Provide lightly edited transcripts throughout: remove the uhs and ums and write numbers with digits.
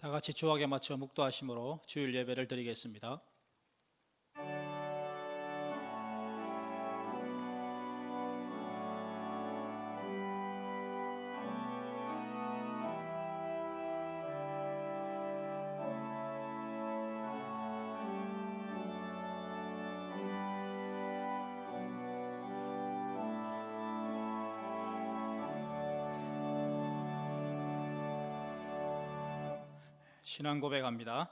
다 같이 주악에 맞춰 묵도하심으로 주일 예배를 드리겠습니다. 신앙 고백합니다.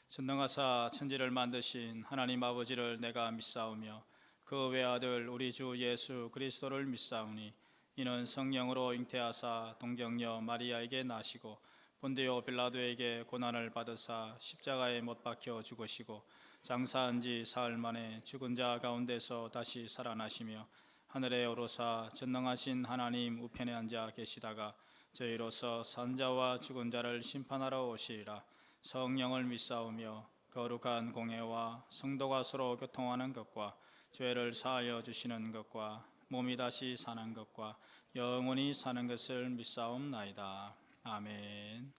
전능하사 천지를 만드신 하나님 아버지를 내가 믿사오며 그 외아들 우리 주 예수 그리스도를 믿사오니 이는 성령으로 잉태하사 동정녀 마리아에게 나시고 본디오 빌라도에게 고난을 받으사 십자가에 못 박혀 죽으시고 장사한 지 사흘 만에 죽은 자 가운데서 다시 살아나시며 하늘에 오르사 전능하신 하나님 우편에 앉아 계시다가 저희로서 산자와 죽은 자를 심판하러 오시리라. 성령을 믿사오며 거룩한 공회와 성도가 서로 교통하는 것과 죄를 사하여 주시는 것과 몸이 다시 사는 것과 영원히 사는 것을 믿사옵나이다. 아멘.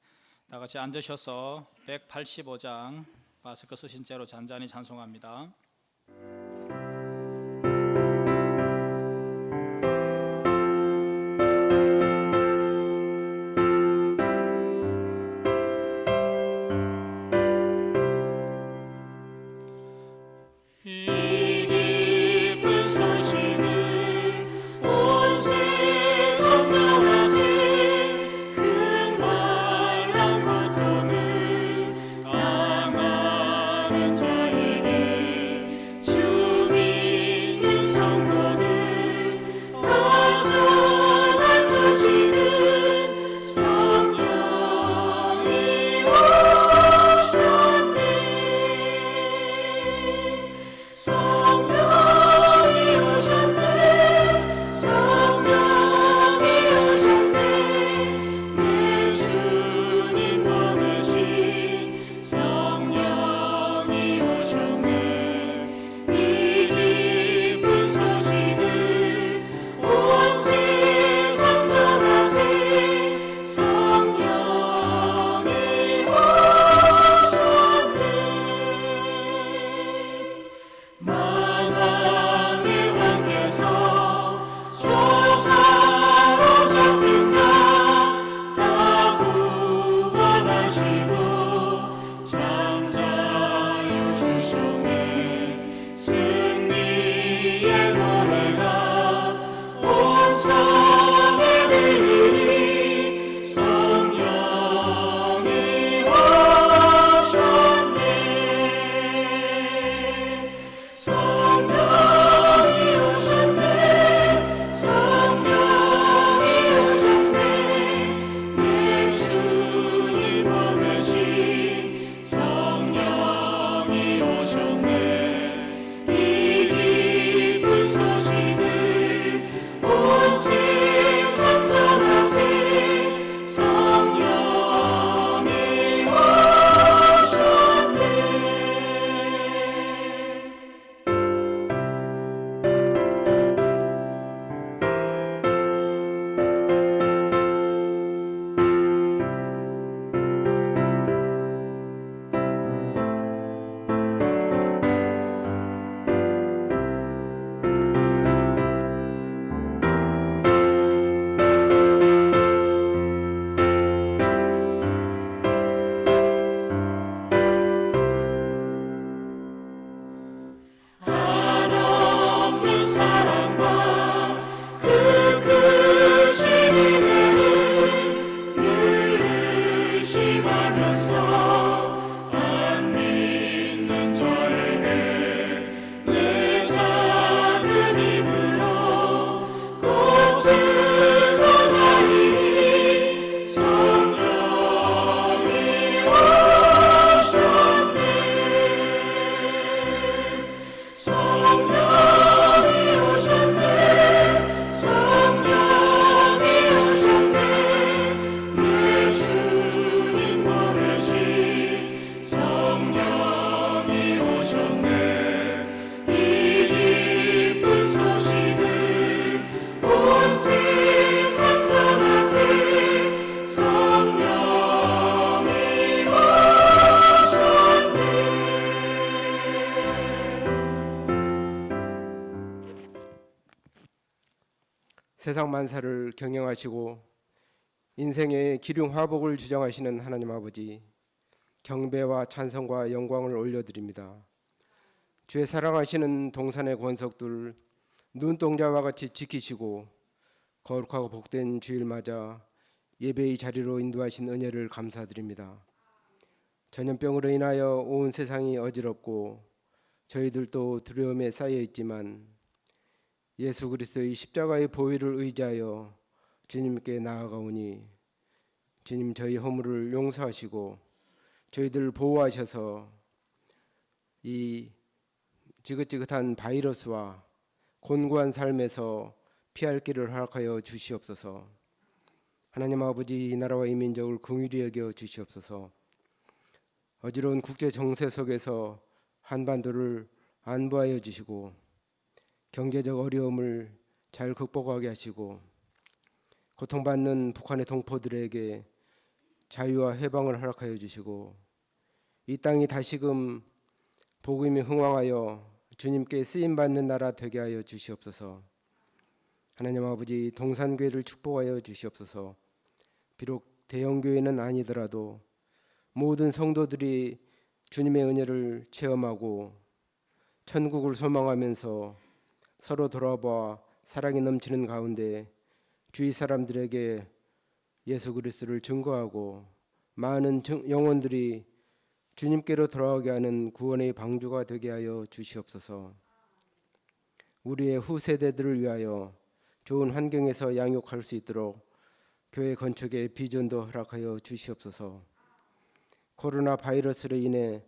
다 같이 앉으셔서 185장 마스크 쓰신 채로 잔잔히 찬송합니다. 성령이 오셨네. 성령이 오셨네. 세상 만사를 경영하시고 인생의 기륭 화복을 주장하시는 하나님 아버지, 경배와 찬송과 영광을 올려드립니다. 주의 사랑하시는 동산의 권석들 눈동자와 같이 지키시고 거룩하고 복된 주일 맞아 예배의 자리로 인도하신 은혜를 감사드립니다. 전염병으로 인하여 온 세상이 어지럽고 저희들도 두려움에 쌓여 있지만 예수 그리스도의 십자가의 보혈을 의지하여 주님께 나아가오니 주님 저희 허물을 용서하시고 저희들을 보호하셔서 이 지긋지긋한 바이러스와 곤고한 삶에서 피할 길을 허락하여 주시옵소서. 하나님 아버지, 이 나라와 이 민족을 긍휼히 여겨 주시옵소서. 어지러운 국제 정세 속에서 한반도를 안보하여 주시고 경제적 어려움을 잘 극복하게 하시고 고통받는 북한의 동포들에게 자유와 해방을 허락하여 주시고 이 땅이 다시금 복음이 흥왕하여 주님께 쓰임받는 나라 되게 하여 주시옵소서. 하나님 아버지, 동산교회를 축복하여 주시옵소서. 비록 대형교회는 아니더라도 모든 성도들이 주님의 은혜를 체험하고 천국을 소망하면서 서로 돌아봐 사랑이 넘치는 가운데 주위 사람들에게 예수 그리스도를 증거하고 많은 영혼들이 주님께로 돌아오게 하는 구원의 방주가 되게 하여 주시옵소서. 우리의 후세대들을 위하여 좋은 환경에서 양육할 수 있도록 교회 건축의 비전도 허락하여 주시옵소서. 코로나 바이러스로 인해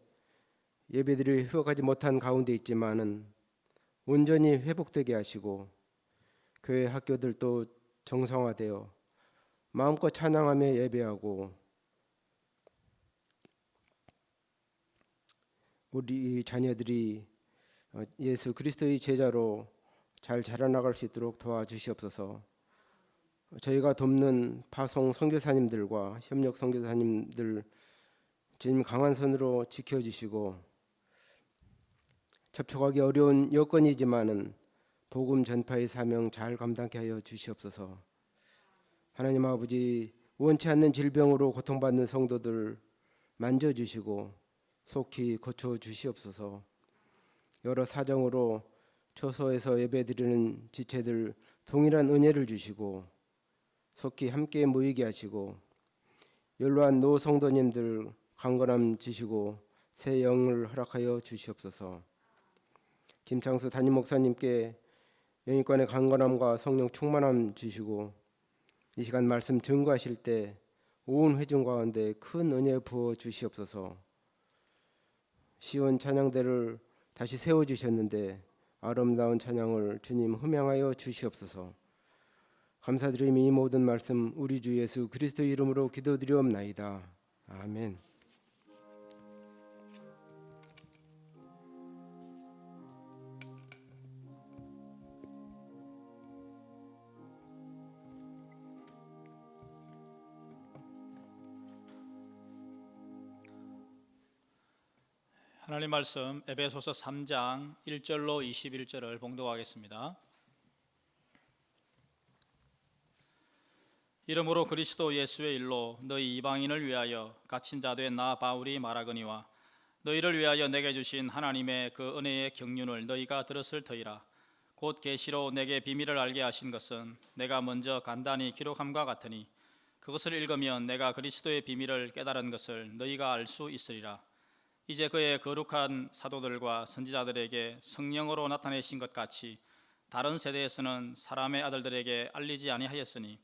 예배들이 휴업하지 못한 가운데 있지만은 온전히 회복되게 하시고 교회 학교들도 정상화되어 마음껏 찬양하며 예배하고 우리 자녀들이 예수 그리스도의 제자로 잘 자라나갈 수 있도록 도와주시옵소서. 저희가 돕는 파송 선교사님들과 협력 선교사님들 주님 강한 손으로 지켜주시고 접촉하기 어려운 여건이지만은 복음 전파의 사명 잘 감당케 하여 주시옵소서. 하나님 아버지, 원치 않는 질병으로 고통받는 성도들 만져주시고 속히 고쳐주시옵소서. 여러 사정으로 초소에서 예배드리는 지체들 동일한 은혜를 주시고 속히 함께 모이게 하시고 연로한 노 성도님들 강건함 주시고 새 영을 허락하여 주시옵소서. 김창수 담임 목사님께 영육간의 강건함과 성령 충만함 주시고 이 시간 말씀 증거하실 때 온 회중 가운데 큰 은혜 부어 주시옵소서. 시온 찬양대를 다시 세워주셨는데 아름다운 찬양을 주님 흠양하여 주시옵소서. 감사드리며 이 모든 말씀 우리 주 예수 그리스도 이름으로 기도드리옵나이다. 아멘. 하나님 말씀 에베소서 3장 1절로 21절을 봉독하겠습니다. 이러므로 그리스도 예수의 일로 너희 이방인을 위하여 갇힌 자 된 나 바울이 말하거니와 너희를 위하여 내게 주신 하나님의 그 은혜의 경륜을 너희가 들었을 터이라. 곧 계시로 내게 비밀을 알게 하신 것은 내가 먼저 간단히 기록함과 같으니 그것을 읽으면 내가 그리스도의 비밀을 깨달은 것을 너희가 알 수 있으리라. 이제 그의 거룩한 사도들과 선지자들에게 성령으로 나타내신 것 같이 다른 세대에서는 사람의 아들들에게 알리지 아니하였으니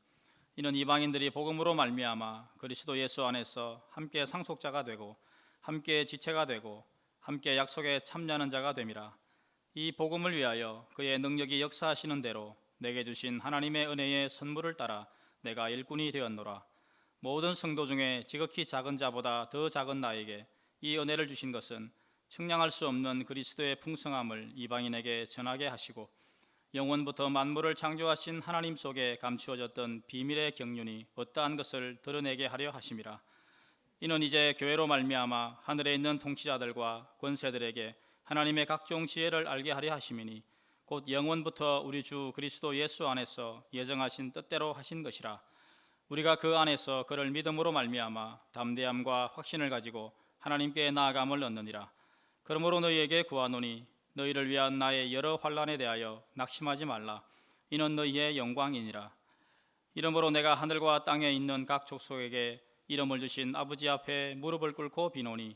이는 이방인들이 복음으로 말미암아 그리스도 예수 안에서 함께 상속자가 되고 함께 지체가 되고 함께 약속에 참여하는 자가 됨이라. 이 복음을 위하여 그의 능력이 역사하시는 대로 내게 주신 하나님의 은혜의 선물을 따라 내가 일꾼이 되었노라. 모든 성도 중에 지극히 작은 자보다 더 작은 나에게 이 은혜를 주신 것은 측량할 수 없는 그리스도의 풍성함을 이방인에게 전하게 하시고 영원부터 만물을 창조하신 하나님 속에 감추어졌던 비밀의 경륜이 어떠한 것을 드러내게 하려 하심이라. 이는 이제 교회로 말미암아 하늘에 있는 통치자들과 권세들에게 하나님의 각종 지혜를 알게 하려 하심이니 곧 영원부터 우리 주 그리스도 예수 안에서 예정하신 뜻대로 하신 것이라. 우리가 그 안에서 그를 믿음으로 말미암아 담대함과 확신을 가지고 하나님께 나아감을 얻느니라. 그러므로 너희에게 구하노니 너희를 위한 나의 여러 환난에 대하여 낙심하지 말라. 이는 너희의 영광이니라. 이러므로 내가 하늘과 땅에 있는 각 족속에게 이름을 주신 아버지 앞에 무릎을 꿇고 비노니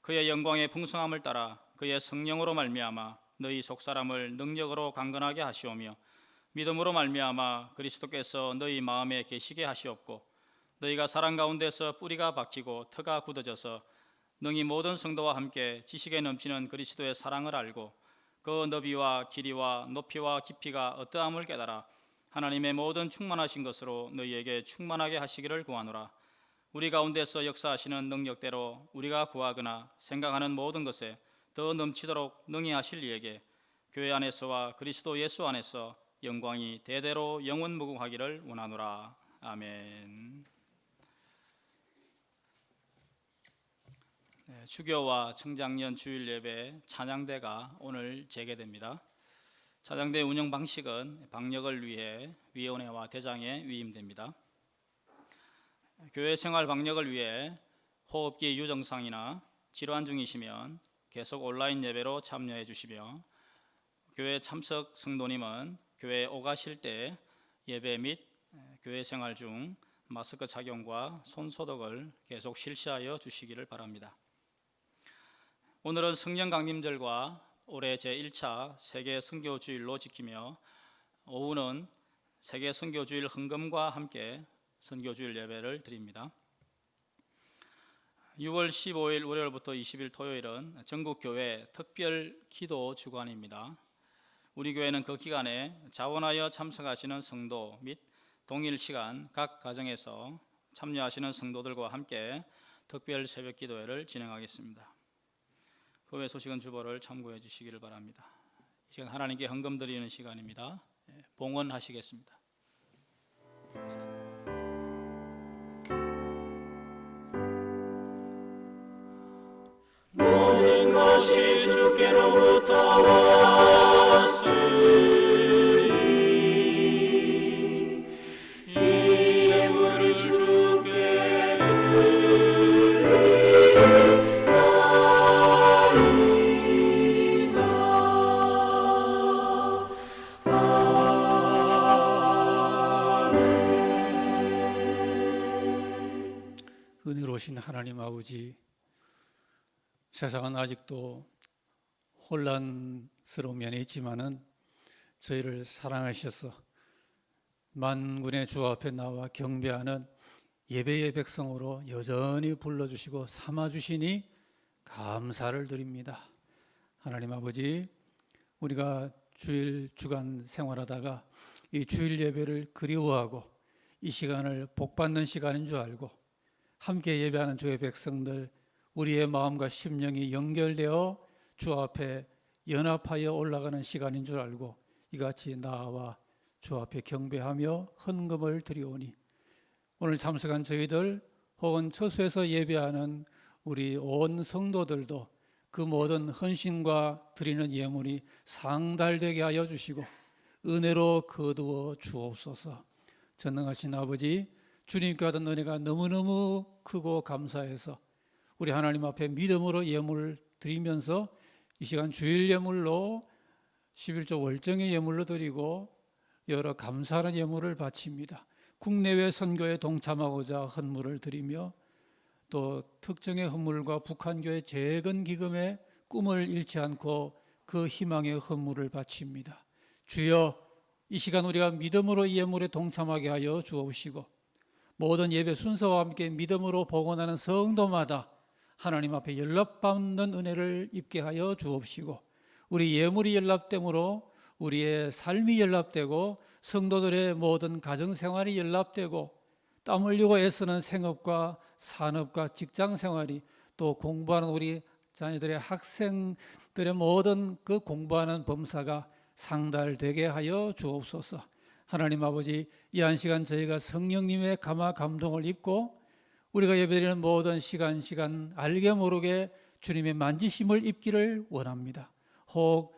그의 영광의 풍성함을 따라 그의 성령으로 말미암아 너희 속사람을 능력으로 강건하게 하시오며 믿음으로 말미암아 그리스도께서 너희 마음에 계시게 하시옵고 너희가 사랑 가운데서 뿌리가 박히고 터가 굳어져서 능히 모든 성도와 함께 지식에 넘치는 그리스도의 사랑을 알고 그 너비와 길이와 높이와 깊이가 어떠함을 깨달아 하나님의 모든 충만하신 것으로 너희에게 충만하게 하시기를 구하노라. 우리 가운데서 역사하시는 능력대로 우리가 구하거나 생각하는 모든 것에 더 넘치도록 능히 하실 이에게 교회 안에서와 그리스도 예수 안에서 영광이 대대로 영원무궁하기를 원하노라. 아멘. 주교와 청장년 주일 예배 찬양대가 오늘 재개됩니다. 찬양대 운영 방식은 방역을 위해 위원회와 대장에 위임됩니다. 교회 생활 방역을 위해 호흡기 유증상이나 질환 중이시면 계속 온라인 예배로 참여해 주시며 교회 참석 성도님은 교회에 오가실 때 예배 및 교회 생활 중 마스크 착용과 손 소독을 계속 실시하여 주시기를 바랍니다. 오늘은 성령 강림절과 올해 제1차 세계 선교주일로 지키며 오후는 세계 선교주일 헌금과 함께 선교주일 예배를 드립니다. 6월 15일 월요일부터 20일 토요일은 전국교회 특별 기도 주간입니다. 우리 교회는 그 기간에 자원하여 참석하시는 성도 및 동일 시간 각 가정에서 참여하시는 성도들과 함께 특별 새벽 기도회를 진행하겠습니다. 그 외 소식은 주보를 참고해 주시기를 바랍니다. 이 시간 하나님께 헌금 드리는 시간입니다. 봉헌하시겠습니다. 모든 것이 주께로부터 왔으니 이 예물을 주께 은혜로우신 하나님 아버지, 세상은 아직도 혼란스러운 면이 있지만은 저희를 사랑하셔서 만군의 주 앞에 나와 경배하는 예배의 백성으로 여전히 불러주시고 삼아주시니 감사를 드립니다. 하나님 아버지, 우리가 주일 주간 생활하다가 이 주일 예배를 그리워하고 이 시간을 복받는 시간인 줄 알고 함께 예배하는 주의 백성들, 우리의 마음과 심령이 연결되어 주 앞에 연합하여 올라가는 시간인 줄 알고 이같이 나와 주 앞에 경배하며 헌금을 드리오니 오늘 참석한 저희들 혹은 처소에서 예배하는 우리 온 성도들도 그 모든 헌신과 드리는 예물이 상달되게 하여 주시고 은혜로 거두어 주옵소서. 전능하신 아버지, 주님께 받은 은혜가 너무너무 크고 감사해서 우리 하나님 앞에 믿음으로 예물을 드리면서 이 시간 주일 예물로 11조 월정의 예물로 드리고 여러 감사하는 예물을 바칩니다. 국내외 선교에 동참하고자 헌물을 드리며 또 특정의 헌물과 북한교회 재건기금의 꿈을 잃지 않고 그 희망의 헌물을 바칩니다. 주여, 이 시간 우리가 믿음으로 이 예물에 동참하게 하여 주옵시고 모든 예배 순서와 함께 믿음으로 복원하는 성도마다 하나님 앞에 연락받는 은혜를 입게 하여 주옵시고 우리 예물이 연락됨으로 우리의 삶이 연락되고 성도들의 모든 가정생활이 연락되고 땀 흘리고 애쓰는 생업과 산업과 직장생활이 또 공부하는 우리 자녀들의 학생들의 모든 그 공부하는 범사가 상달되게 하여 주옵소서. 하나님 아버지, 이 한 시간 저희가 성령님의 감화 감동을 입고 우리가 예배드리는 모든 시간 알게 모르게 주님의 만지심을 입기를 원합니다. 혹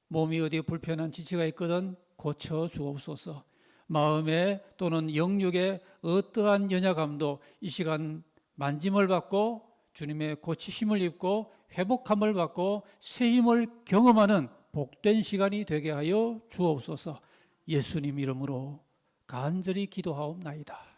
몸이 어디 불편한 지치가 있거든 고쳐 주옵소서. 마음에 또는 영육에 어떠한 연약함도 이 시간 만짐을 받고 주님의 고치심을 입고 회복함을 받고 새 힘을 경험하는 복된 시간이 되게 하여 주옵소서. 예수님 이름으로 간절히 기도하옵나이다.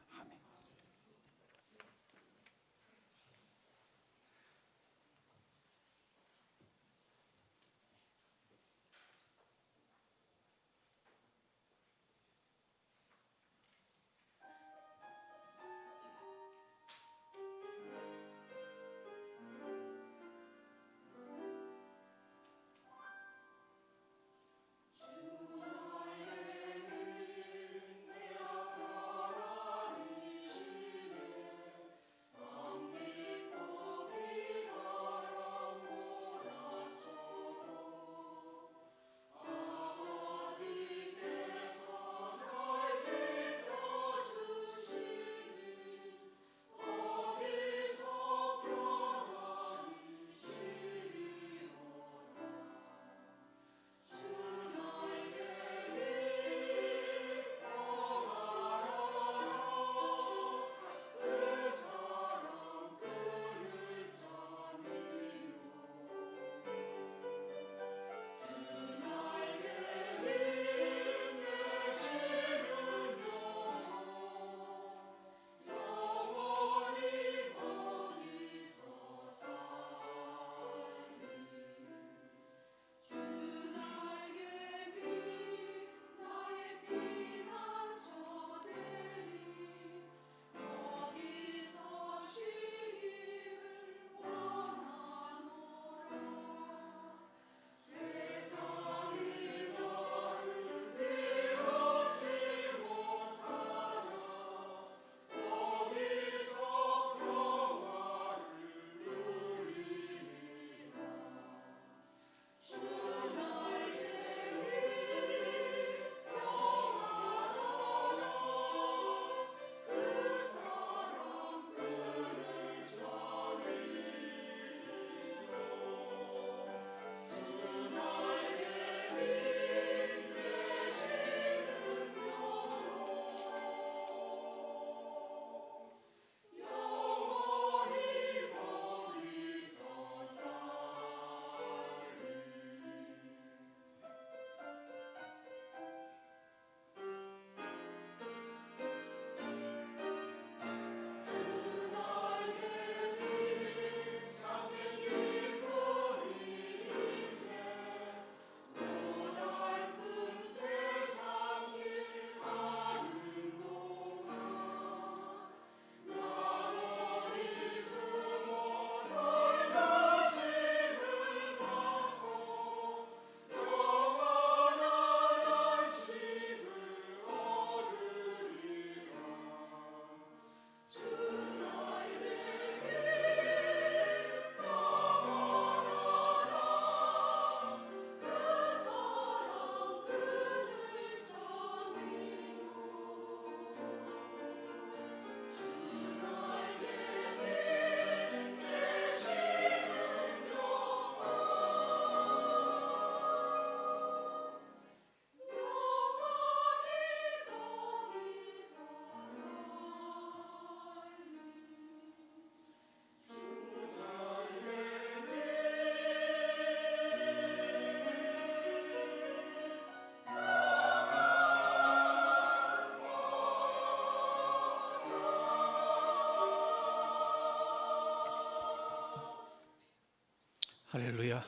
할렐루야.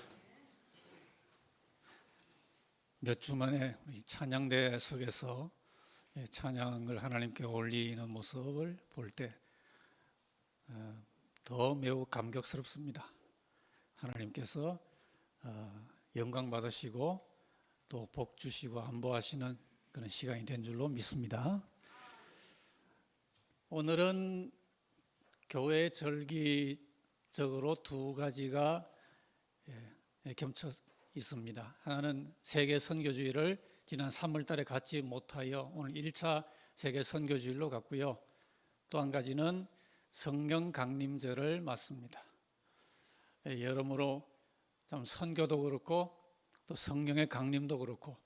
몇 주 만에 우리 찬양대석에서 찬양을 하나님께 올리는 모습을 볼 때 더 매우 감격스럽습니다. 하나님께서 영광 받으시고 또 복 주시고 안보하시는 그런 시간이 된 줄로 믿습니다. 오늘은 교회 절기적으로 두 가지가 겹쳐 있습니다. 하나는 세계 선교주의를 지난 3월 달에 갖지 못하여 오늘 1차 세계 선교주일로 갔고요. 또 한 가지는 성령 강림절을 맞습니다. 여러모로 참 선교도 그렇고 또 성령의 강림도 그렇고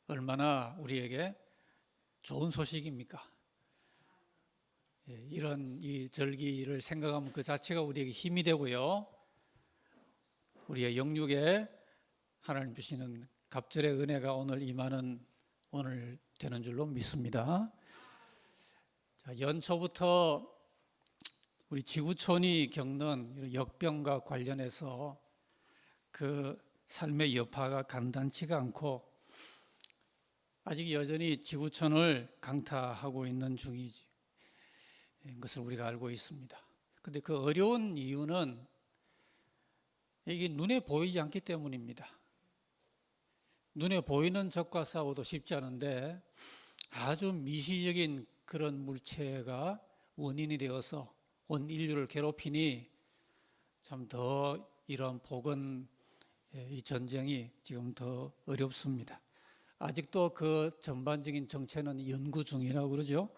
얼마나 우리에게 좋은 소식입니까? 이런 이 절기를 생각하면 그 자체가 우리에게 힘이 되고요. 우리의 영육에 하나님 주시는 갑절의 은혜가 오늘 임하는 오늘 되는 줄로 믿습니다. 자, 연초부터 우리 지구촌이 겪는 역병과 관련해서 그 삶의 여파가 간단치가 않고 아직 여전히 지구촌을 강타하고 있는 중이지 것을 우리가 알고 있습니다. 그런데 그 어려운 이유는 이게 눈에 보이지 않기 때문입니다. 눈에 보이는 적과 싸워도 쉽지 않은데 아주 미시적인 그런 물체가 원인이 되어서 온 인류를 괴롭히니 참 더 이런 복은 이 전쟁이 지금 더 어렵습니다. 아직도 그 전반적인 정체는 연구 중이라고 그러죠.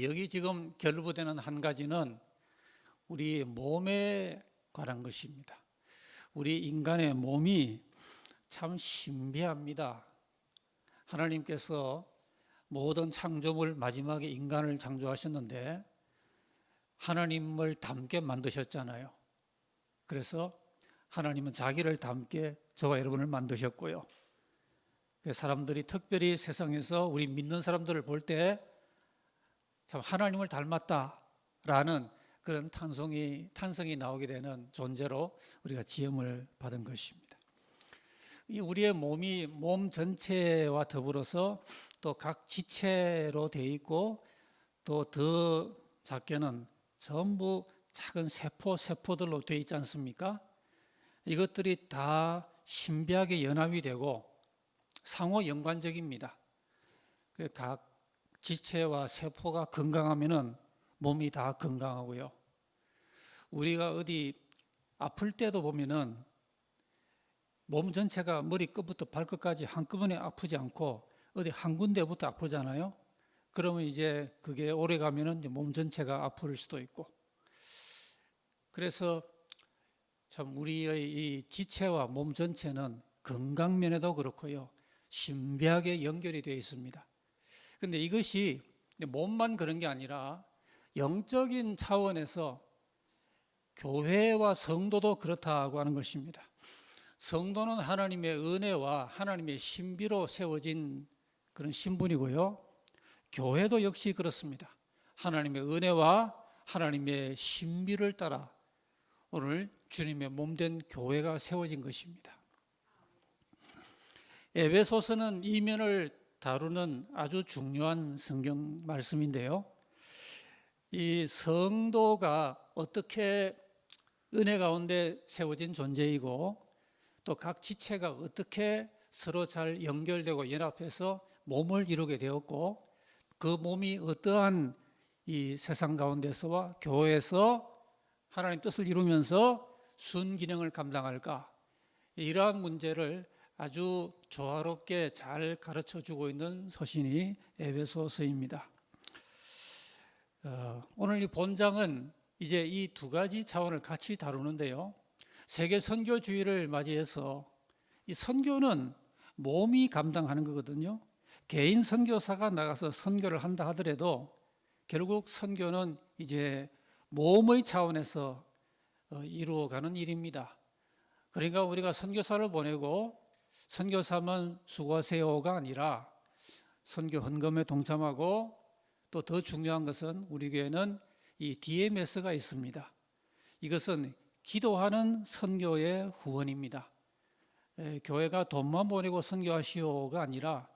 여기 지금 결부되는 한 가지는 우리 몸에 관한 것입니다. 우리 인간의 몸이 참 신비합니다. 하나님께서 모든 창조물 마지막에 인간을 창조하셨는데 하나님을 닮게 만드셨잖아요. 그래서 하나님은 자기를 닮게 저와 여러분을 만드셨고요. 사람들이 특별히 세상에서 우리 믿는 사람들을 볼 때 참 하나님을 닮았다라는 그런 탄성이 나오게 되는 존재로 우리가 지음을 받은 것입니다. 이 우리의 몸이 몸 전체와 더불어서 또 각 지체로 되어 있고 또 더 작게는 전부 작은 세포들로 되어 있지 않습니까? 이것들이 다 신비하게 연합이 되고 상호 연관적입니다. 각 지체와 세포가 건강하면은 몸이 다 건강하고요. 우리가 어디 아플 때도 보면은 몸 전체가 머리끝부터 발끝까지 한꺼번에 아프지 않고 어디 한 군데부터 아프잖아요. 그러면 이제 그게 오래 가면은 이제 몸 전체가 아플 수도 있고. 그래서 참 우리의 이 지체와 몸 전체는 건강면에도 그렇고요. 신비하게 연결이 되어 있습니다. 그런데 이것이 몸만 그런 게 아니라 영적인 차원에서 교회와 성도도 그렇다고 하는 것입니다. 성도는 하나님의 은혜와 하나님의 신비로 세워진 그런 신분이고요. 교회도 역시 그렇습니다. 하나님의 은혜와 하나님의 신비를 따라 오늘 주님의 몸된 교회가 세워진 것입니다. 에베소서는 이면을 다루는 아주 중요한 성경 말씀인데요. 이 성도가 어떻게 은혜 가운데 세워진 존재이고 또 각 지체가 어떻게 서로 잘 연결되고 연합해서 몸을 이루게 되었고 그 몸이 어떠한 이 세상 가운데서와 교회에서 하나님 뜻을 이루면서 순기능을 감당할까, 이러한 문제를 아주 조화롭게 잘 가르쳐주고 있는 서신이 에베소서입니다. 오늘 이 본장은 이제 이 두 가지 차원을 같이 다루는데요. 세계 선교주의를 맞이해서 이 선교는 몸이 감당하는 거거든요. 개인 선교사가 나가서 선교를 한다 하더라도 결국 선교는 이제 몸의 차원에서 이루어가는 일입니다. 그러니까 우리가 선교사를 보내고 선교사만 수고하세요가 아니라 선교 헌금에 동참하고 또 더 중요한 것은 우리 교회는 이 DMS가 있습니다. 이것은 기도하는 선교의 후원입니다. 교회가 돈만 보내고 선교하시오가 아니라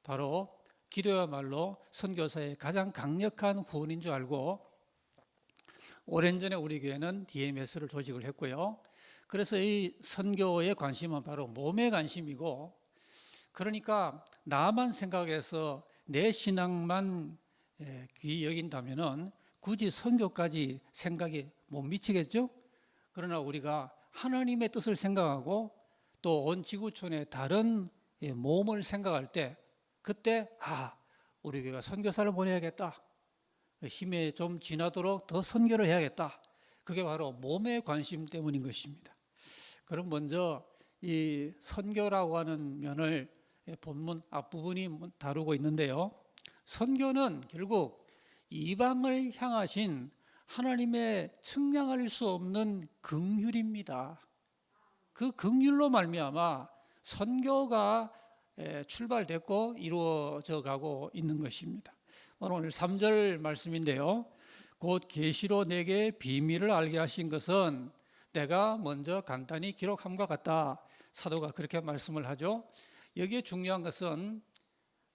바로 기도야말로 선교사의 가장 강력한 후원인 줄 알고 오랜 전에 우리 교회는 DMS를 조직을 했고요. 그래서 이 선교의 관심은 바로 몸의 관심이고, 그러니까 나만 생각해서 내 신앙만 귀히 여긴다면은 굳이 선교까지 생각이 못 미치겠죠? 그러나 우리가 하나님의 뜻을 생각하고 또 온 지구촌의 다른 몸을 생각할 때 그때 우리 교회가 선교사를 보내야겠다. 힘에 좀 지나도록 더 선교를 해야겠다. 그게 바로 몸의 관심 때문인 것입니다. 그럼 먼저 이 선교라고 하는 면을 본문 앞부분이 다루고 있는데요. 선교는 결국 이방을 향하신 하나님의 측량할 수 없는 긍휼입니다. 그 긍휼로 말미암아 선교가 출발됐고 이루어져 가고 있는 것입니다. 오늘 3절 말씀인데요. 곧 계시로 내게 비밀을 알게 하신 것은 내가 먼저 간단히 기록함과 같다. 사도가 그렇게 말씀을 하죠. 여기에 중요한 것은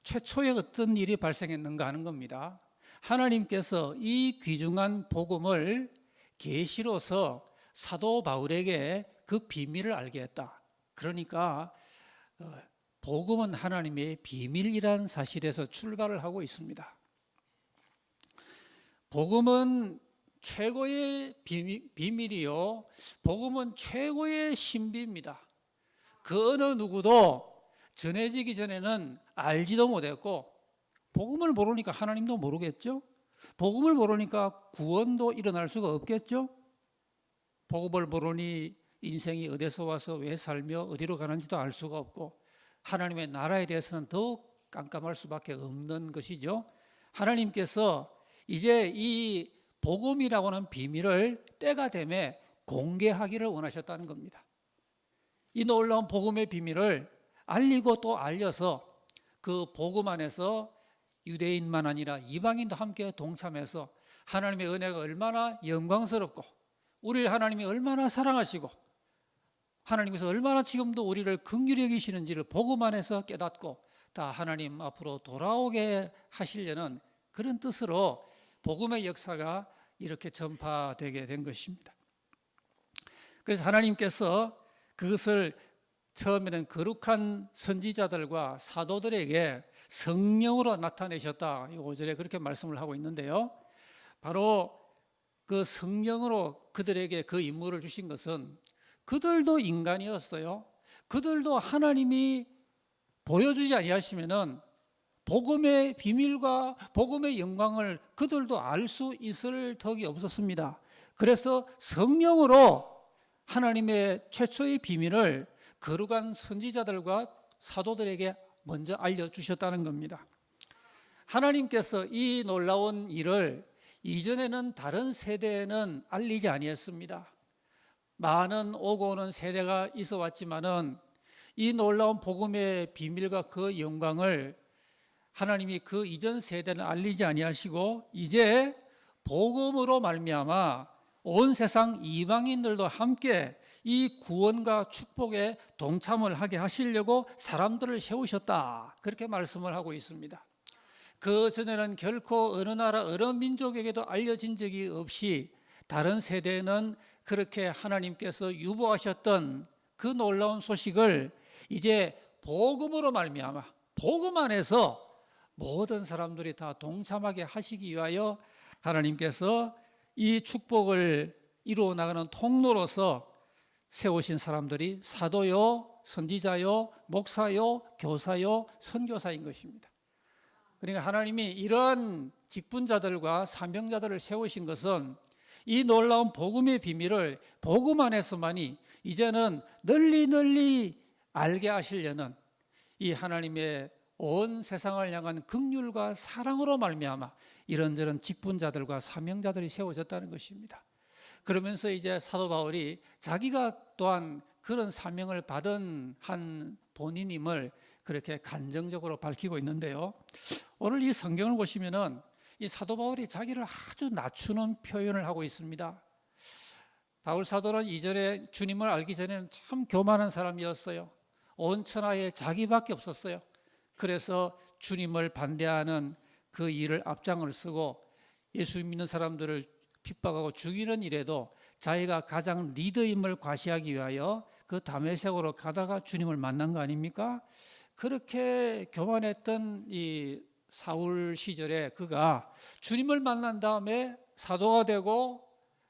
최초에 어떤 일이 발생했는가 하는 겁니다. 하나님께서 이 귀중한 복음을 계시로서 사도 바울에게 그 비밀을 알게 했다. 그러니까 복음은 하나님의 비밀이라는 사실에서 출발을 하고 있습니다. 복음은 최고의 비밀이요, 복음은 최고의 신비입니다. 그 어느 누구도 전해지기 전에는 알지도 못했고, 복음을 모르니까 하나님도 모르겠죠. 복음을 모르니까 구원도 일어날 수가 없겠죠. 복음을 모르니 인생이 어디서 와서 왜 살며 어디로 가는지도 알 수가 없고, 하나님의 나라에 대해서는 더욱 깜깜할 수밖에 없는 것이죠. 하나님께서 이제 이 복음이라고 하는 비밀을 때가 되매 공개하기를 원하셨다는 겁니다. 이 놀라운 복음의 비밀을 알리고 또 알려서 그 복음 안에서 유대인만 아니라 이방인도 함께 동참해서 하나님의 은혜가 얼마나 영광스럽고 우리를 하나님이 얼마나 사랑하시고 하나님께서 얼마나 지금도 우리를 긍휼히 여기시는지를 복음 안에서 깨닫고 다 하나님 앞으로 돌아오게 하시려는 그런 뜻으로 복음의 역사가 이렇게 전파되게 된 것입니다. 그래서 하나님께서 그것을 처음에는 거룩한 선지자들과 사도들에게 성령으로 나타내셨다. 5절에 그렇게 말씀을 하고 있는데요. 바로 그 성령으로 그들에게 그 임무를 주신 것은 그들도 인간이었어요. 그들도 하나님이 보여주지 아니하시면은 복음의 비밀과 복음의 영광을 그들도 알 수 있을 덕이 없었습니다. 그래서 성령으로 하나님의 최초의 비밀을 거룩한 선지자들과 사도들에게 먼저 알려주셨다는 겁니다. 하나님께서 이 놀라운 일을 이전에는 다른 세대에는 알리지 아니했습니다. 많은 오고 오는 세대가 있어 왔지만은 이 놀라운 복음의 비밀과 그 영광을 하나님이 그 이전 세대는 알리지 아니하시고 이제 복음으로 말미암아 온 세상 이방인들도 함께 이 구원과 축복에 동참을 하게 하시려고 사람들을 세우셨다. 그렇게 말씀을 하고 있습니다. 그 전에는 결코 어느 나라 어느 민족에게도 알려진 적이 없이 다른 세대에는 그렇게 하나님께서 유보하셨던 그 놀라운 소식을 이제 복음으로 말미암아 복음 안에서 모든 사람들이 다 동참하게 하시기 위하여 하나님께서 이 축복을 이루어 나가는 통로로서 세우신 사람들이 사도요, 선지자요, 목사요, 교사요, 선교사인 것입니다. 그러니까 하나님이 이러한 직분자들과 사명자들을 세우신 것은 이 놀라운 복음의 비밀을 복음 안에서만이 이제는 널리 알게 하시려는 이 하나님의 온 세상을 향한 긍휼과 사랑으로 말미암아 이런저런 직분자들과 사명자들이 세워졌다는 것입니다. 그러면서 이제 사도 바울이 자기가 또한 그런 사명을 받은 한 본인임을 그렇게 간정적으로 밝히고 있는데요. 오늘 이 성경을 보시면은 이 사도 바울이 자기를 아주 낮추는 표현을 하고 있습니다. 바울 사도는 이전에 주님을 알기 전에는 참 교만한 사람이었어요. 온 천하에 자기밖에 없었어요. 그래서 주님을 반대하는 그 일을 앞장을 쓰고 예수 믿는 사람들을 핍박하고 죽이는 일에도 자기가 가장 리더임을 과시하기 위하여 그 다메섹으로 가다가 주님을 만난 거 아닙니까? 그렇게 교만했던 이 사울 시절에 그가 주님을 만난 다음에 사도가 되고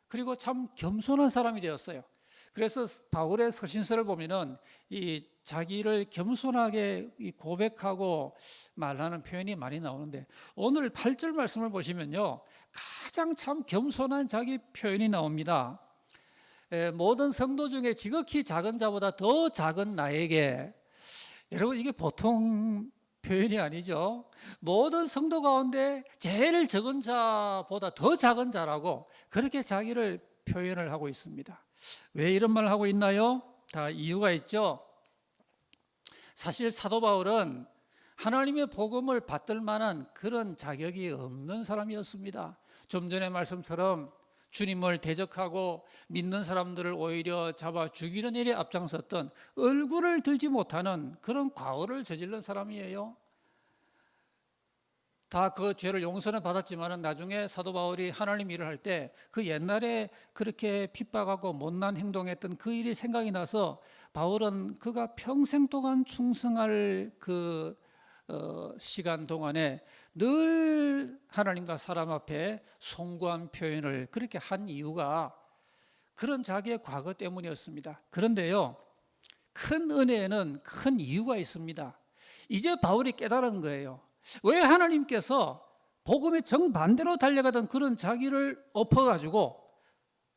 그리고 참 겸손한 사람이 되었어요. 그래서 바울의 서신서를 보면은 이 자기를 겸손하게 고백하고 말하는 표현이 많이 나오는데 오늘 8절 말씀을 보시면요 가장 참 겸손한 자기 표현이 나옵니다. 모든 성도 중에 지극히 작은 자보다 더 작은 나에게, 여러분 이게 보통 표현이 아니죠. 모든 성도 가운데 제일 적은 자보다 더 작은 자라고 그렇게 자기를 표현을 하고 있습니다. 왜 이런 말을 하고 있나요? 다 이유가 있죠. 사실 사도 바울은 하나님의 복음을 받들 만한 그런 자격이 없는 사람이었습니다. 좀 전에 말씀처럼 주님을 대적하고 믿는 사람들을 오히려 잡아 죽이는 일에 앞장섰던, 얼굴을 들지 못하는 그런 과오를 저지른 사람이에요. 다 그 죄를 용서는 받았지만 나중에 사도 바울이 하나님 일을 할 때 그 옛날에 그렇게 핍박하고 못난 행동했던 그 일이 생각이 나서 바울은 그가 평생 동안 충성할 그 시간 동안에 늘 하나님과 사람 앞에 송구한 표현을 그렇게 한 이유가 그런 자기의 과거 때문이었습니다. 그런데요, 큰 은혜에는 큰 이유가 있습니다. 이제 바울이 깨달은 거예요. 왜 하나님께서 복음의 정반대로 달려가던 그런 자기를 엎어가지고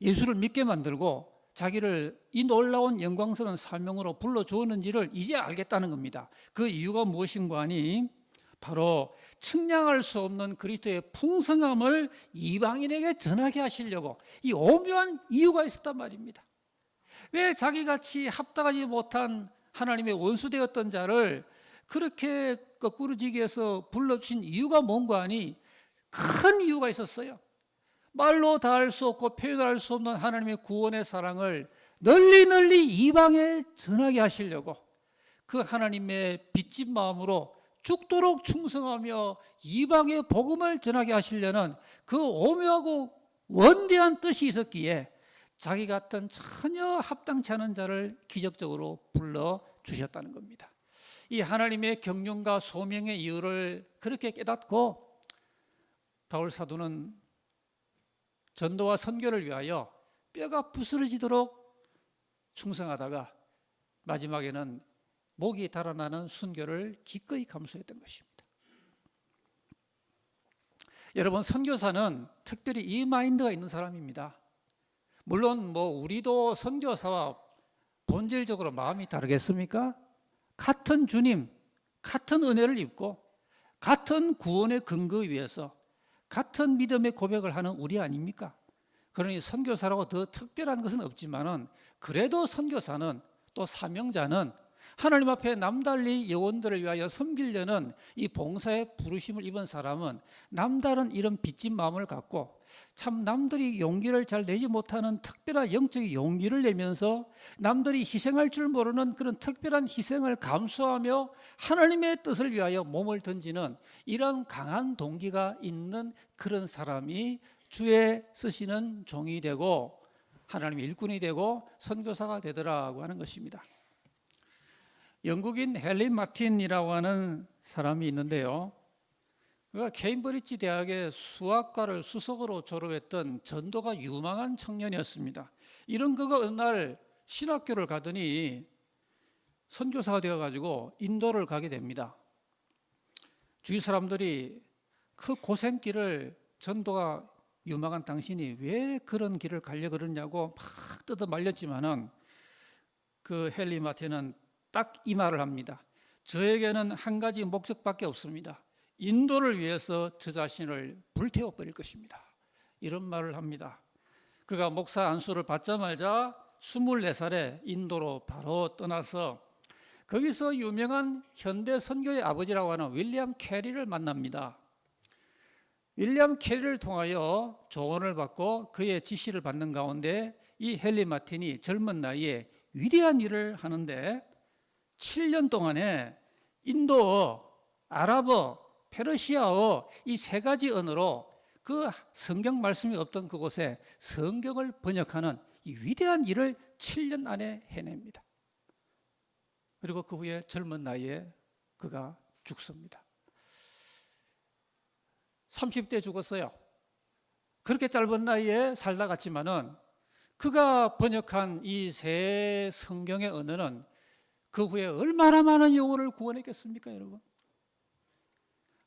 예수를 믿게 만들고 자기를 이 놀라운 영광스러운 사명으로 불러주었는지를 이제 알겠다는 겁니다. 그 이유가 무엇인가 하니 바로 측량할 수 없는 그리스도의 풍성함을 이방인에게 전하게 하시려고 이 오묘한 이유가 있었단 말입니다. 왜 자기같이 합당하지 못한 하나님의 원수되었던 자를 그렇게 거꾸로지게 해서 불러주신 이유가 뭔가 하니 큰 이유가 있었어요. 말로 다 할 수 없고 표현할 수 없는 하나님의 구원의 사랑을 널리 이방에 전하게 하시려고 그 하나님의 빚진 마음으로 죽도록 충성하며 이방의 복음을 전하게 하시려는 그 오묘하고 원대한 뜻이 있었기에 자기 같은 전혀 합당치 않은 자를 기적적으로 불러주셨다는 겁니다. 이 하나님의 경륜과 소명의 이유를 그렇게 깨닫고 바울 사도는 전도와 선교를 위하여 뼈가 부스러지도록 충성하다가 마지막에는 목이 달아나는 순교를 기꺼이 감수했던 것입니다. 여러분, 선교사는 특별히 이 마인드가 있는 사람입니다. 물론 우리도 선교사와 본질적으로 마음이 다르겠습니까? 같은 주님, 같은 은혜를 입고 같은 구원의 근거 위에서 같은 믿음의 고백을 하는 우리 아닙니까? 그러니 선교사라고 더 특별한 것은 없지만은 그래도 선교사는 또 사명자는 하나님 앞에 남달리 영혼들을 위하여 섬기려는 이 봉사의 부르심을 입은 사람은 남다른 이런 빚진 마음을 갖고 참 남들이 용기를 잘 내지 못하는 특별한 영적인 용기를 내면서 남들이 희생할 줄 모르는 그런 특별한 희생을 감수하며 하나님의 뜻을 위하여 몸을 던지는 이런 강한 동기가 있는 그런 사람이 주의 쓰시는 종이 되고 하나님의 일꾼이 되고 선교사가 되더라고 하는 것입니다. 영국인 헨리 마틴이라고 하는 사람이 있는데요, 그가 케임브리지 대학의 수학과를 수석으로 졸업했던 전도가 유망한 청년이었습니다. 이런 그가 어느 날 신학교를 가더니 선교사가 되어가지고 인도를 가게 됩니다. 주위 사람들이 그 고생길을 전도가 유망한 당신이 왜 그런 길을 가려 그러냐고 막 뜯어 말렸지만은 그 헨리 마틴은 딱 이 말을 합니다. 저에게는 한 가지 목적밖에 없습니다. 인도를 위해서 저 자신을 불태워 버릴 것입니다. 이런 말을 합니다. 그가 목사 안수를 받자마자 24살에 인도로 바로 떠나서 거기서 유명한 현대 선교의 아버지라고 하는 윌리엄 캐리를 만납니다. 윌리엄 캐리를 통하여 조언을 받고 그의 지시를 받는 가운데 이 헨리 마틴이 젊은 나이에 위대한 일을 하는데 7년 동안에 인도어, 아랍어, 페르시아어 이 세 가지 언어로 그 성경 말씀이 없던 그곳에 성경을 번역하는 이 위대한 일을 7년 안에 해냅니다. 그리고 그 후에 젊은 나이에 그가 죽습니다. 30대 죽었어요. 그렇게 짧은 나이에 살다 갔지만은 그가 번역한 이 세 성경의 언어는 그 후에 얼마나 많은 영혼을 구원했겠습니까, 여러분?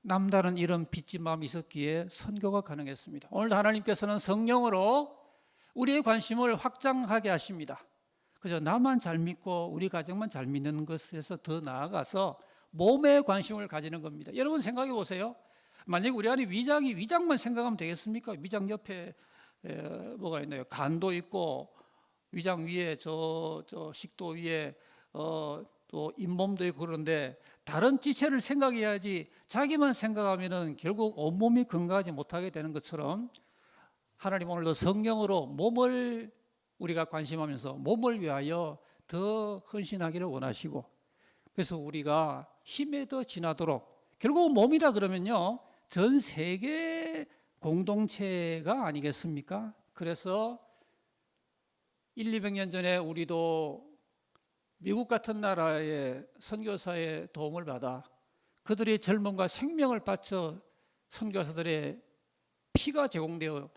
남다른 이런 빚진 마음이 있었기에 선교가 가능했습니다. 오늘 하나님께서는 성령으로 우리의 관심을 확장하게 하십니다. 그저 나만 잘 믿고 우리 가정만 잘 믿는 것에서 더 나아가서 몸에 관심을 가지는 겁니다. 여러분 생각해 보세요. 만약에 우리 안에 위장만 생각하면 되겠습니까? 위장 옆에 뭐가 있나요? 간도 있고 위장 위에 저 식도 위에 또 잇몸도 있고 그런데 다른 지체를 생각해야지 자기만 생각하면은 결국 온몸이 건강하지 못하게 되는 것처럼 하나님 오늘도 성령으로 몸을 우리가 관심하면서 몸을 위하여 더 헌신하기를 원하시고 그래서 우리가 힘에 더 지나도록 결국 몸이라 그러면요 전 세계 공동체가 아니겠습니까? 그래서 200년 전에 우리도 미국 같은 나라의 선교사의 도움을 받아 그들의 젊음과 생명을 바쳐 선교사들의 피가 제공되어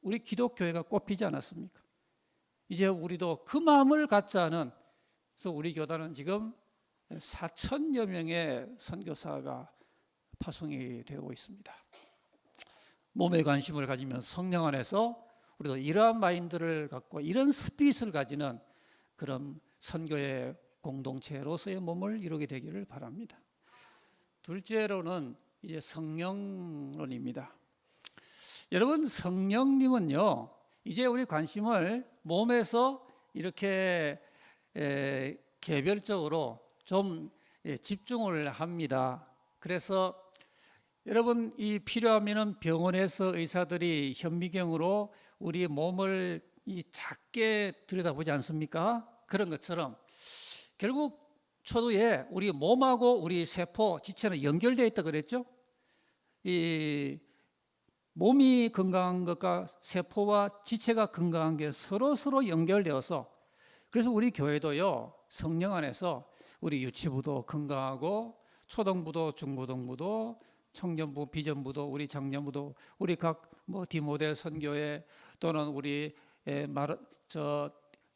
우리 기독교회가 꼽히지 않았습니까? 이제 우리도 그 마음을 갖자는 그래서 우리 교단은 지금 4천여 명의 선교사가 파송이 되고 있습니다. 몸에 관심을 가지면 성령 안에서 우리도 이러한 마인드를 갖고 이런 스피릿을 가지는 그런 선교의 공동체로서의 몸을 이루게 되기를 바랍니다. 둘째로는 이제 성령론입니다. 여러분 성령님은요 이제 우리 관심을 몸에서 이렇게 개별적으로 좀 집중을 합니다. 그래서 여러분 이 필요하면은 병원에서 의사들이 현미경으로 우리 몸을 이 작게 들여다보지 않습니까? 그런 것처럼 결국 초두에 우리 몸하고 우리 세포 지체는 연결되어 있다 그랬죠? 이 몸이 건강한 것과 세포와 지체가 건강한 게 서로 연결되어서 그래서 우리 교회도요 성령 안에서 우리 유치부도 건강하고 초등부도 중고등부도 청년부 비전부도 우리 장년부도 우리 각 디모데 선교회 또는 우리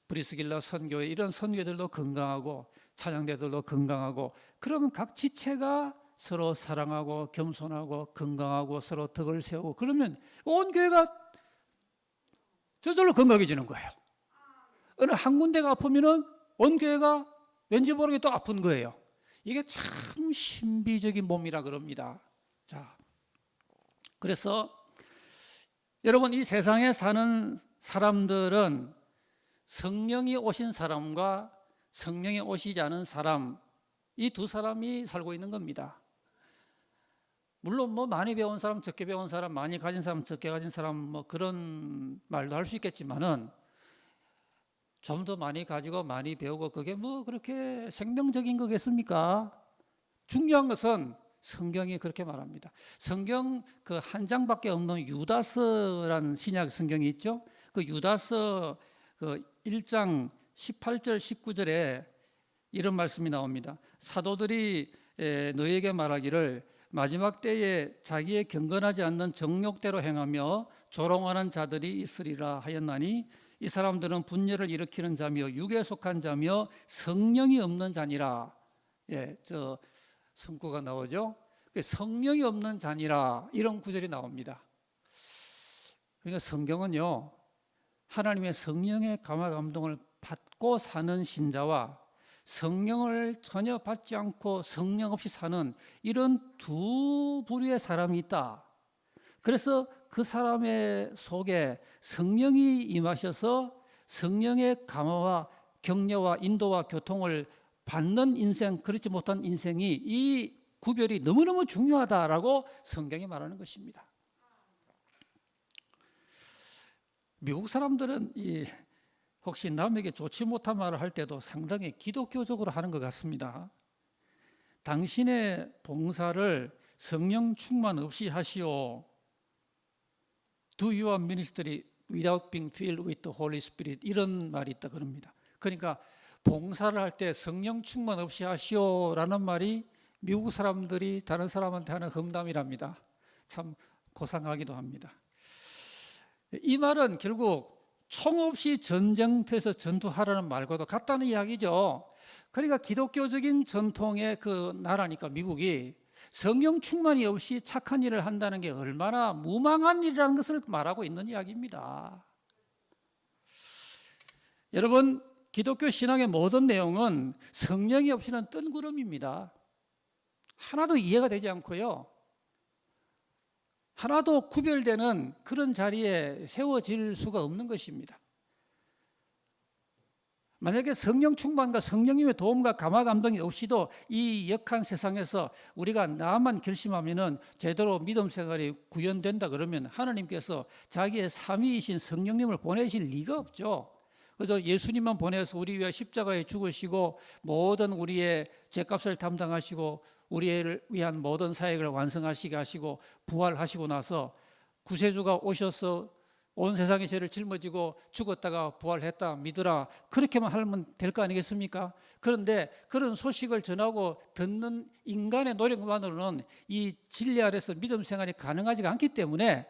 브리스길라 선교회 이런 선교들도 건강하고 찬양대들도 건강하고 그러면 각 지체가 서로 사랑하고 겸손하고 건강하고 서로 덕을 세우고 그러면 온 교회가 저절로 건강해지는 거예요. 어느 한 군데가 아프면은 온 교회가 왠지 모르게 또 아픈 거예요. 이게 참 신비적인 몸이라 그럽니다. 자, 그래서 여러분 이 세상에 사는 사람들은 성령이 오신 사람과 성령이 오시지 않은 사람 이 두 사람이 살고 있는 겁니다. 물론 많이 배운 사람, 적게 배운 사람, 많이 가진 사람, 적게 가진 사람 그런 말도 할 수 있겠지만은 좀 더 많이 가지고 많이 배우고 그게 그렇게 생명적인 거겠습니까? 중요한 것은 성경이 그렇게 말합니다. 성경 그 한 장밖에 없는 유다서라는 신약 성경이 있죠. 그 유다서 그 1장 18절 19절에 이런 말씀이 나옵니다. 사도들이 너에게 말하기를 마지막 때에 자기의 경건하지 않는 정욕대로 행하며 조롱하는 자들이 있으리라 하였나니 이 사람들은 분열을 일으키는 자며 육에 속한 자며 성령이 없는 자니라. 저 성구가 나오죠. 성령이 없는 자니라 이런 구절이 나옵니다. 그러니까 성경은요 하나님의 성령의 감화 감동을 받고 사는 신자와 성령을 전혀 받지 않고 성령 없이 사는 이런 두 부류의 사람이 있다. 그래서 그 사람의 속에 성령이 임하셔서 성령의 감화와 격려와 인도와 교통을 받는 인생, 그렇지 못한 인생이 이 구별이 너무너무 중요하다라고 성경이 말하는 것입니다. 미국 사람들은 혹시 남에게 좋지 못한 말을 할 때도 상당히 기독교적으로 하는 것 같습니다. 당신의 봉사를 성령 충만 없이 하시오. Do your ministry without being filled with the Holy Spirit. 이런 말이 있다 그럽니다. 그러니까 봉사를 할 때 성령 충만 없이 하시오라는 말이 미국 사람들이 다른 사람한테 하는 험담이랍니다. 참 고상하기도 합니다. 이 말은 결국 총 없이 전쟁터에서 전투하라는 말과도 같다는 이야기죠. 그러니까 기독교적인 전통의 그 나라니까 미국이 성령 충만이 없이 착한 일을 한다는 게 얼마나 무망한 일이라는 것을 말하고 있는 이야기입니다. 여러분, 기독교 신앙의 모든 내용은 성령이 없이는 뜬구름입니다. 하나도 이해가 되지 않고요, 하나도 구별되는 그런 자리에 세워질 수가 없는 것입니다. 만약에 성령 충만과 성령님의 도움과 감화 감동이 없이도 이 역한 세상에서 우리가 나만 결심하면은 제대로 믿음 생활이 구현된다 그러면 하나님께서 자기의 삼위이신 성령님을 보내실 리가 없죠. 그래서 예수님만 보내서 우리 위해 십자가에 죽으시고 모든 우리의 죄값을 담당하시고 우리를 위한 모든 사역을 완성하시게 하시고 부활하시고 나서 구세주가 오셔서 온 세상의 죄를 짊어지고 죽었다가 부활했다 믿으라, 그렇게만 하면 될 거 아니겠습니까? 그런데 그런 소식을 전하고 듣는 인간의 노력만으로는 이 진리 아래서 믿음 생활이 가능하지가 않기 때문에,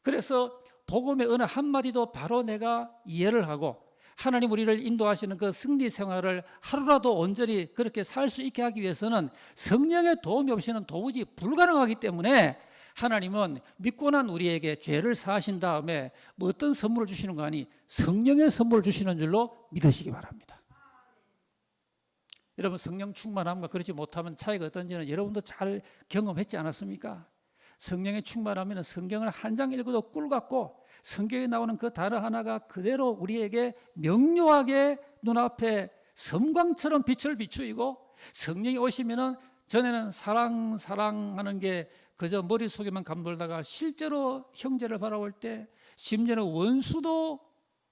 그래서 복음의 어느 한마디도 바로 내가 이해를 하고 하나님 우리를 인도하시는 그 승리 생활을 하루라도 온전히 그렇게 살 수 있게 하기 위해서는 성령의 도움이 없이는 도무지 불가능하기 때문에 하나님은 믿고 난 우리에게 죄를 사하신 다음에 뭐 어떤 선물을 주시는 거 아니, 성령의 선물을 주시는 줄로 믿으시기 바랍니다. 여러분, 성령 충만함과 그렇지 못하면 차이가 어떤지는 여러분도 잘 경험했지 않았습니까? 성령의 충만하면 성경을 한 장 읽어도 꿀 같고 성경에 나오는 그 단어 하나가 그대로 우리에게 명료하게 눈앞에 섬광처럼 빛을 비추이고, 성령이 오시면은 전에는 사랑하는 게 그저 머릿속에만 감돌다가 실제로 형제를 바라볼 때 심지어는 원수도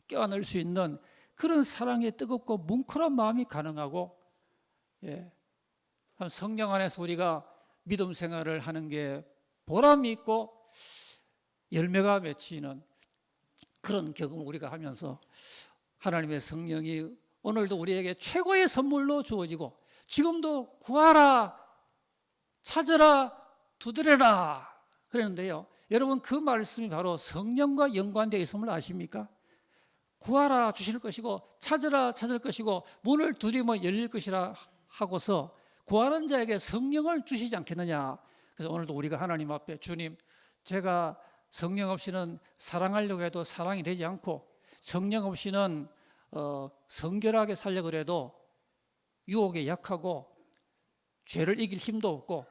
껴안을 수 있는 그런 사랑의 뜨겁고 뭉클한 마음이 가능하고, 성령 안에서 우리가 믿음 생활을 하는 게 보람이 있고 열매가 맺히는 그런 경험을 우리가 하면서 하나님의 성령이 오늘도 우리에게 최고의 선물로 주어지고, 지금도 구하라, 찾으라, 두드려라 그랬는데요, 여러분 그 말씀이 바로 성령과 연관되어 있음을 아십니까? 구하라 주실 것이고 찾으라 찾을 것이고 문을 두드리면 열릴 것이라 하고서 구하는 자에게 성령을 주시지 않겠느냐. 그래서 오늘도 우리가 하나님 앞에, 주님, 제가 성령 없이는 사랑하려고 해도 사랑이 되지 않고 성령 없이는 성결하게 살려고 해도 유혹에 약하고 죄를 이길 힘도 없고,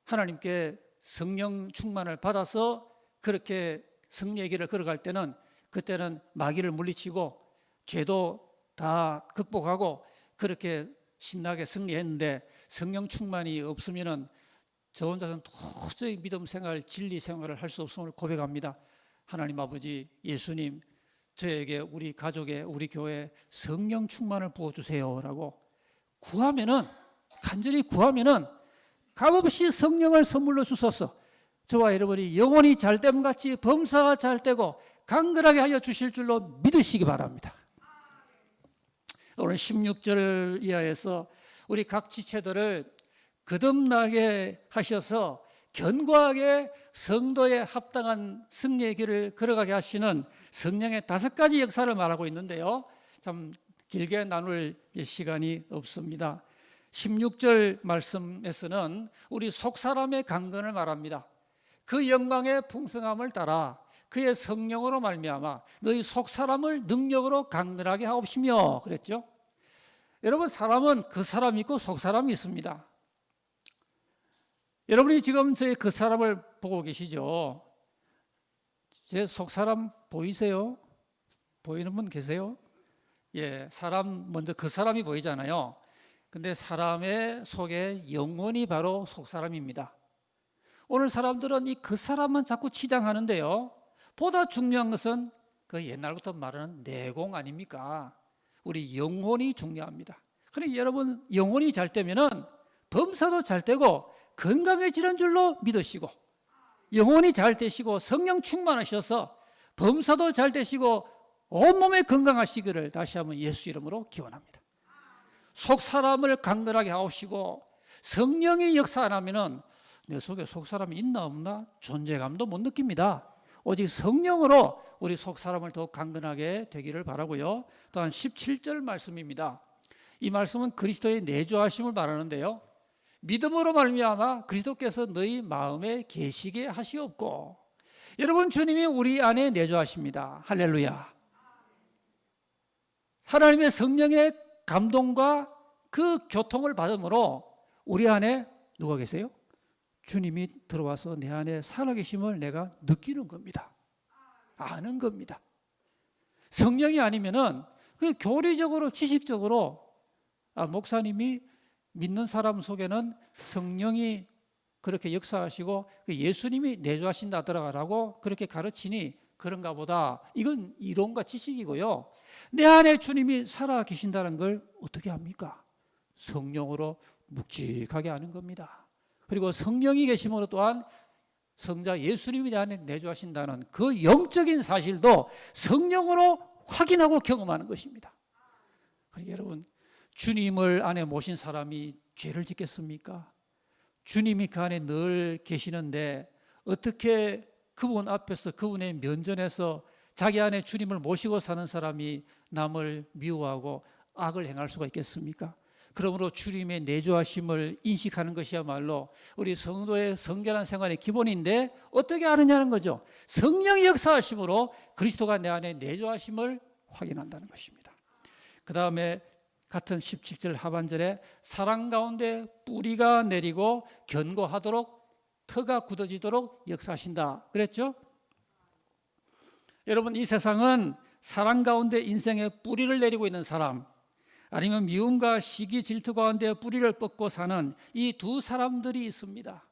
하나님께 성령 충만을 받아서 그렇게 승리의 길을 걸어갈 때는, 그때는 마귀를 물리치고 죄도 다 극복하고 그렇게 신나게 승리했는데, 성령 충만이 없으면은 저 혼자서는 도저히 믿음 생활, 진리 생활을 할 수 없음을 고백합니다. 하나님 아버지, 예수님, 저에게, 우리 가족에, 우리 교회에 성령 충만을 부어주세요라고 구하면은, 간절히 구하면은 값없이 성령을 선물로 주셔서 저와 여러분이 영혼이 잘됨 같이 범사가 잘되고 강건하게 하여 주실 줄로 믿으시기 바랍니다. 오늘 16절 이하에서 우리 각 지체들을 거듭나게 하셔서 견고하게 성도에 합당한 승리의 길을 걸어가게 하시는 성령의 5가지 역사를 말하고 있는데요, 참 길게 나눌 시간이 없습니다. 16절 말씀에서는 우리 속사람의 강건을 말합니다. 그 영광의 풍성함을 따라 그의 성령으로 말미암아 너희 속사람을 능력으로 강건하게 하옵시며 그랬죠. 여러분, 사람은 그 사람이 있고 속사람이 있습니다. 여러분이 지금 저의 그 사람을 보고 계시죠? 제 속사람 보이세요? 보이는 분 계세요? 사람 먼저 그 사람이 보이잖아요. 근데 사람의 속에 영혼이 바로 속사람입니다. 오늘 사람들은 이 그 사람만 자꾸 치장하는데요, 보다 중요한 것은 그 옛날부터 말하는 내공 아닙니까? 우리 영혼이 중요합니다. 그러니까 여러분, 영혼이 잘 되면은 범사도 잘 되고 건강해지는 줄로 믿으시고, 영혼이 잘 되시고 성령 충만하셔서 범사도 잘 되시고 온몸에 건강하시기를 다시 한번 예수 이름으로 기원합니다. 속 사람을 강건하게 하시고, 성령이 역사 안 하면은 내 속에 속 사람이 있나 없나 존재감도 못 느낍니다. 오직 성령으로 우리 속 사람을 더욱 강건하게 되기를 바라고요. 또한 17절 말씀입니다. 이 말씀은 그리스도의 내주하심을 말하는데요, 믿음으로 말미암아 그리스도께서 너희 마음에 계시게 하시옵고. 여러분, 주님이 우리 안에 내주하십니다. 할렐루야. 하나님의 성령의 감동과 그 교통을 받음으로 우리 안에 누가 계세요? 주님이 들어와서 내 안에 살아계심을 내가 느끼는 겁니다. 아는 겁니다. 성령이 아니면은 그 교리적으로 지식적으로 목사님이 믿는 사람 속에는 성령이 그렇게 역사하시고 예수님이 내주하신다더라라고 그렇게 가르치니 그런가 보다. 이건 이론과 지식이고요. 내 안에 주님이 살아 계신다는 걸 어떻게 합니까? 성령으로 묵직하게 아는 겁니다. 그리고 성령이 계심으로 또한 성자 예수님이 내 안에 내주하신다는 그 영적인 사실도 성령으로 확인하고 경험하는 것입니다. 그러니까 여러분, 주님을 안에 모신 사람이 죄를 짓겠습니까? 주님이 그 안에 늘 계시는데 어떻게 그분 앞에서 그분의 면전에서 자기 안에 주님을 모시고 사는 사람이 남을 미워하고 악을 행할 수가 있겠습니까? 그러므로 주님의 내주하심을 인식하는 것이야말로 우리 성도의 성결한 생활의 기본인데 어떻게 아느냐는 거죠. 성령의 역사하심으로 그리스도가 내 안에 내주하심을 확인한다는 것입니다. 그 다음에 같은 17절 하반절에 사랑 가운데 뿌리가 내리고 견고하도록 터가 굳어지도록 역사하신다 그랬죠? 여러분, 이 세상은 사랑 가운데 인생의 뿌리를 내리고 있는 사람, 아니면 미움과 시기 질투 가운데 뿌리를 뻗고 사는 이 두 사람들이 있습니다.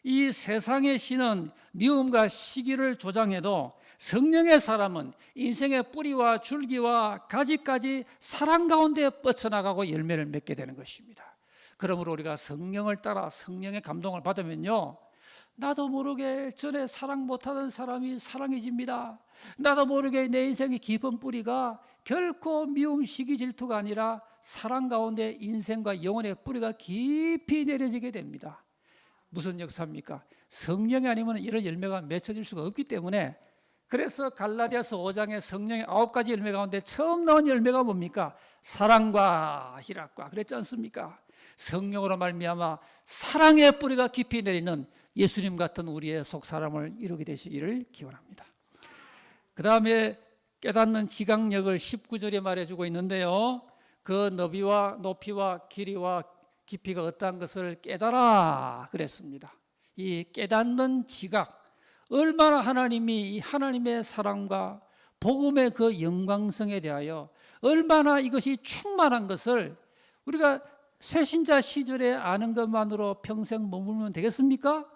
이 세상의 신은 미움과 시기를 조장해도 성령의 사람은 인생의 뿌리와 줄기와 가지까지 사랑 가운데 뻗쳐나가고 열매를 맺게 되는 것입니다. 그러므로 우리가 성령을 따라 성령의 감동을 받으면요, 나도 모르게 전에 사랑 못하던 사람이 사랑해집니다. 나도 모르게 내 인생의 깊은 뿌리가 결코 미움, 시기, 질투가 아니라 사랑 가운데 인생과 영혼의 뿌리가 깊이 내려지게 됩니다. 무슨 역사입니까? 성령이 아니면 이런 열매가 맺혀질 수가 없기 때문에, 그래서 갈라디아서 5장의 성령의 9가지 열매 가운데 처음 나온 열매가 뭡니까? 사랑과 희락과 그랬지 않습니까? 성령으로 말미암아 사랑의 뿌리가 깊이 내리는 예수님 같은 우리의 속사람을 이루게 되시기를 기원합니다. 그 다음에 깨닫는 지각력을 19절에 말해주고 있는데요, 그 너비와 높이와 길이와 깊이가 어떠한 것을 깨달아 그랬습니다. 이 깨닫는 지각, 얼마나 하나님이 이 하나님의 사랑과 복음의 그 영광성에 대하여 얼마나 이것이 충만한 것을 우리가 새신자 시절에 아는 것만으로 평생 머물면 되겠습니까?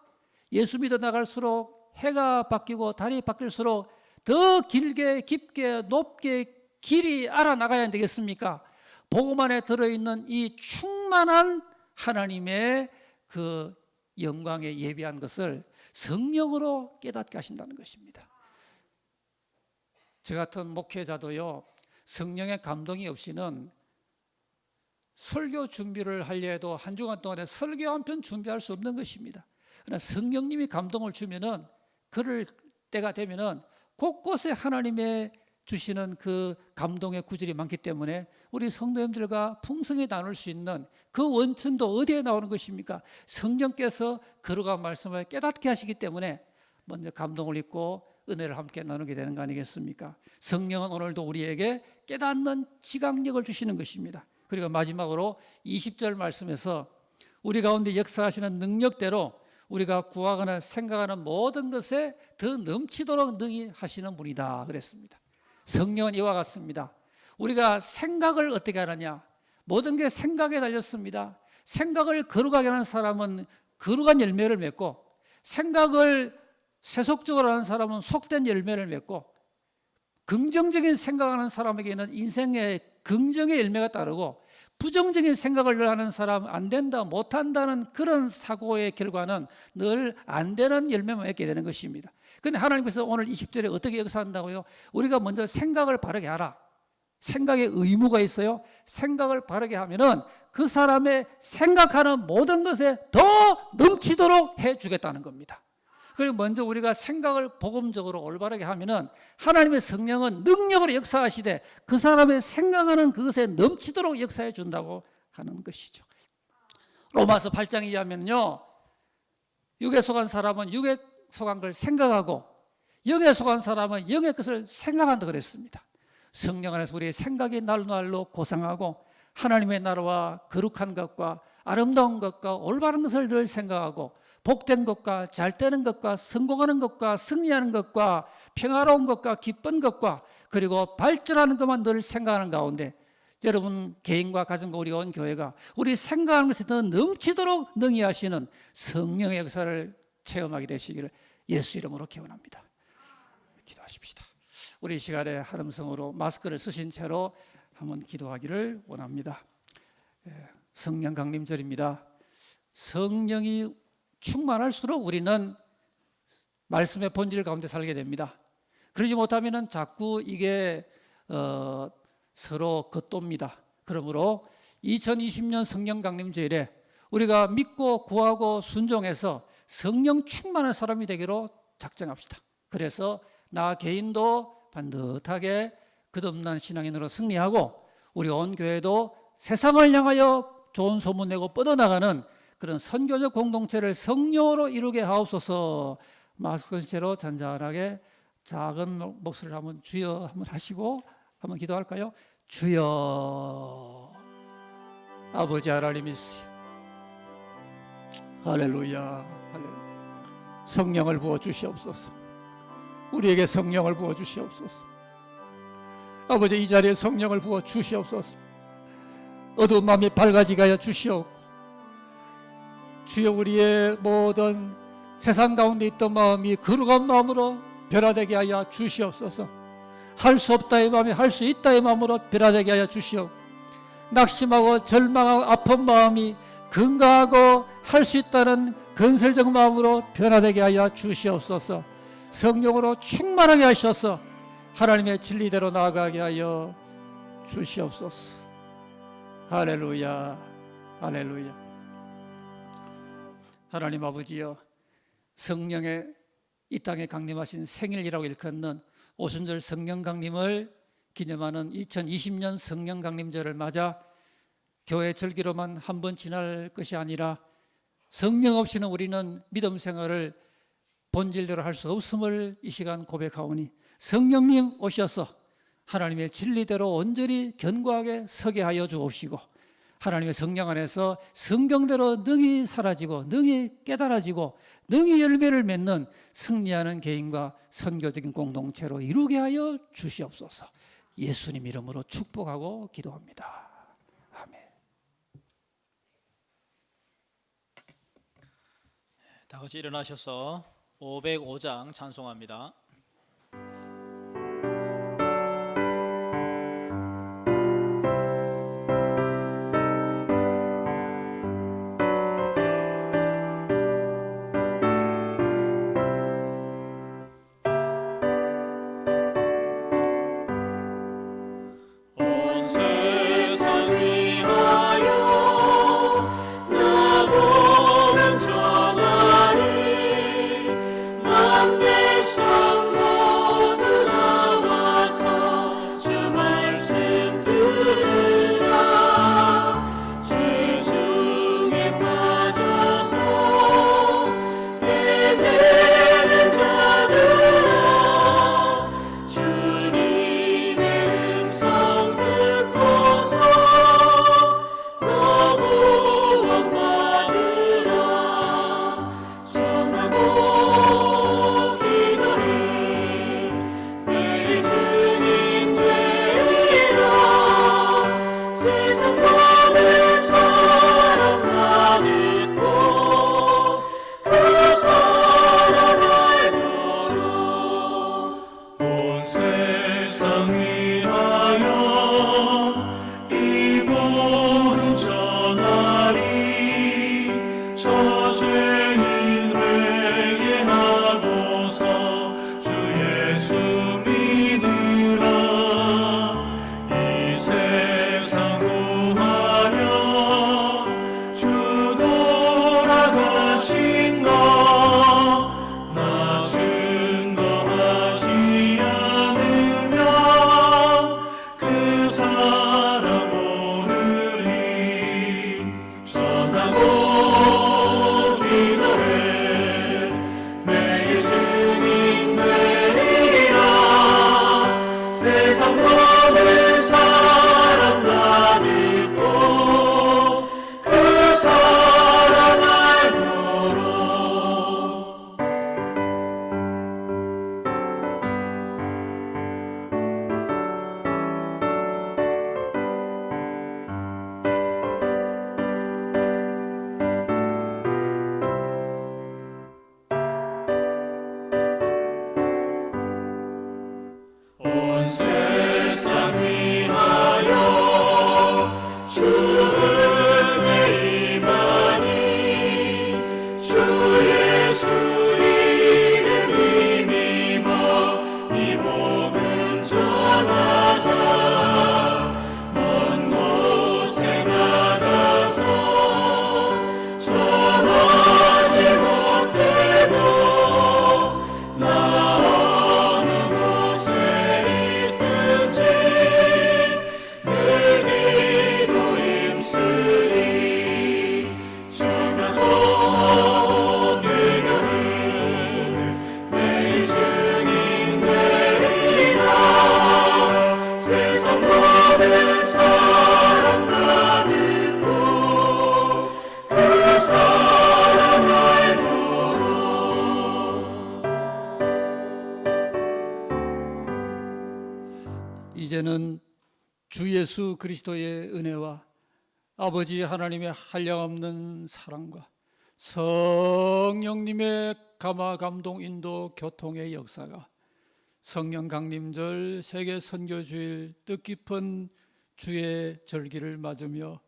예수 믿어 나갈수록 해가 바뀌고 달이 바뀔수록 더 길게 깊게 높게 길이 알아나가야 되겠습니까? 복음 안에 들어있는 이 충만한 하나님의 그 영광에 예비한 것을 성령으로 깨닫게 하신다는 것입니다. 저 같은 목회자도요, 성령의 감동이 없이는 설교 준비를 하려 해도 한 주간 동안에 설교 한 편 준비할 수 없는 것입니다. 그러나 성령님이 감동을 주면은, 그럴 때가 되면은 곳곳에 하나님의 주시는 그 감동의 구절이 많기 때문에 우리 성도님들과 풍성히 나눌 수 있는 그 원천도 어디에 나오는 것입니까? 성령께서 거룩한 말씀을 깨닫게 하시기 때문에 먼저 감동을 입고 은혜를 함께 나누게 되는 거 아니겠습니까? 성령은 오늘도 우리에게 깨닫는 지각력을 주시는 것입니다. 그리고 마지막으로 20절 말씀에서 우리 가운데 역사하시는 능력대로 우리가 구하거나 생각하는 모든 것에 더 넘치도록 능히 하시는 분이다 그랬습니다. 성령은 이와 같습니다. 우리가 생각을 어떻게 하느냐? 모든 게 생각에 달렸습니다. 생각을 거룩하게 하는 사람은 거룩한 열매를 맺고, 생각을 세속적으로 하는 사람은 속된 열매를 맺고, 긍정적인 생각하는 사람에게는 인생의 긍정의 열매가 따르고, 부정적인 생각을 하는 사람, 안 된다, 못한다는 그런 사고의 결과는 늘 안 되는 열매만 맺게 되는 것입니다. 그런데 하나님께서 오늘 20절에 어떻게 역사한다고요? 우리가 먼저 생각을 바르게 하라. 생각에 의무가 있어요. 생각을 바르게 하면은 그 사람의 생각하는 모든 것에 더 넘치도록 해주겠다는 겁니다. 그리고 먼저 우리가 생각을 복음적으로 올바르게 하면은 하나님의 성령은 능력으로 역사하시되 그 사람의 생각하는 그것에 넘치도록 역사해 준다고 하는 것이죠. 로마서 8장에 의하면요, 육에 속한 사람은 육에 속한 걸 생각하고 영에 속한 사람은 영의 것을 생각한다 그랬습니다. 성령 안에서 우리의 생각이 날로 고상하고 하나님의 나라와 거룩한 것과 아름다운 것과 올바른 것을 늘 생각하고 복된 것과 잘되는 것과 성공하는 것과 승리하는 것과 평화로운 것과 기쁜 것과 그리고 발전하는 것만 늘 생각하는 가운데 여러분 개인과 가정과 우리 온 교회가 우리 생각하는 것에 더 넘치도록 능히 하시는 성령의 역사를 체험하게 되시기를 예수 이름으로 기원합니다. 기도하십시다. 우리 이 시간에 한음성으로 마스크를 쓰신 채로 한번 기도하기를 원합니다. 성령 강림절입니다. 성령이 충만할수록 우리는 말씀의 본질 가운데 살게 됩니다. 그러지 못하면 자꾸 이게 서로 겉돕니다. 그러므로 2020년 성령 강림주일에 우리가 믿고 구하고 순종해서 성령 충만한 사람이 되기로 작정합시다. 그래서 나 개인도 반듯하게 끝없는 신앙인으로 승리하고 우리 온 교회도 세상을 향하여 좋은 소문 내고 뻗어나가는 그런 선교적 공동체를 성령으로 이루게 하옵소서. 마스크 채로 잔잔하게 작은 목소리를 한번 주여 한번 하시고 한번 기도할까요? 주여 아버지 하나님이시여 할렐루야 할렐루야. 성령을 부어 주시옵소서. 우리에게 성령을 부어 주시옵소서. 아버지 이 자리에 성령을 부어 주시옵소서. 어두운 마음이 밝아지게 하여 주시옵고 주여 우리의 모든 세상 가운데 있던 마음이 거룩한 마음으로 변화되게 하여 주시옵소서. 할 수 없다의 마음이 할 수 있다의 마음으로 변화되게 하여 주시옵고 낙심하고 절망하고 아픈 마음이 건강하고 할 수 있다는 건설적 마음으로 변화되게 하여 주시옵소서. 성령으로 충만하게 하셔서 하나님의 진리대로 나아가게 하여 주시옵소서. 할렐루야 할렐루야. 하나님 아버지여 성령의 이 땅에 강림하신 생일이라고 일컫는 오순절 성령 강림을 기념하는 2020년 성령 강림절을 맞아 교회 절기로만 한 번 지날 것이 아니라 성령 없이는 우리는 믿음 생활을 본질대로 할 수 없음을 이 시간 고백하오니 성령님 오셔서 하나님의 진리대로 온전히 견고하게 서게 하여 주옵시고 하나님의 성령 안에서 성경대로 능히 사라지고 능히 깨달아지고 능히 열매를 맺는 승리하는 개인과 선교적인 공동체로 이루게 하여 주시옵소서. 예수님 이름으로 축복하고 기도합니다. 아멘. 다 같이 일어나셔서 505장 찬송합니다. 이제는 주 예수 그리스도의 은혜와 아버지 하나님의 한량없는 사랑과 성령님의 감화 감동 인도 교통의 역사가 성령 강림절 세계 선교주일 뜻깊은 주의 절기를 맞으며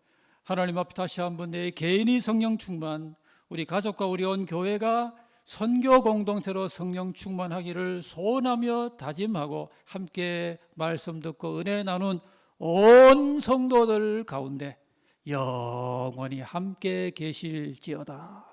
하나님 앞에 다시 한번 내 개인이 성령 충만, 우리 가족과 우리 온 교회가 선교 공동체로 성령 충만하기를 소원하며 다짐하고 함께 말씀 듣고 은혜 나눈 온 성도들 가운데 영원히 함께 계실지어다.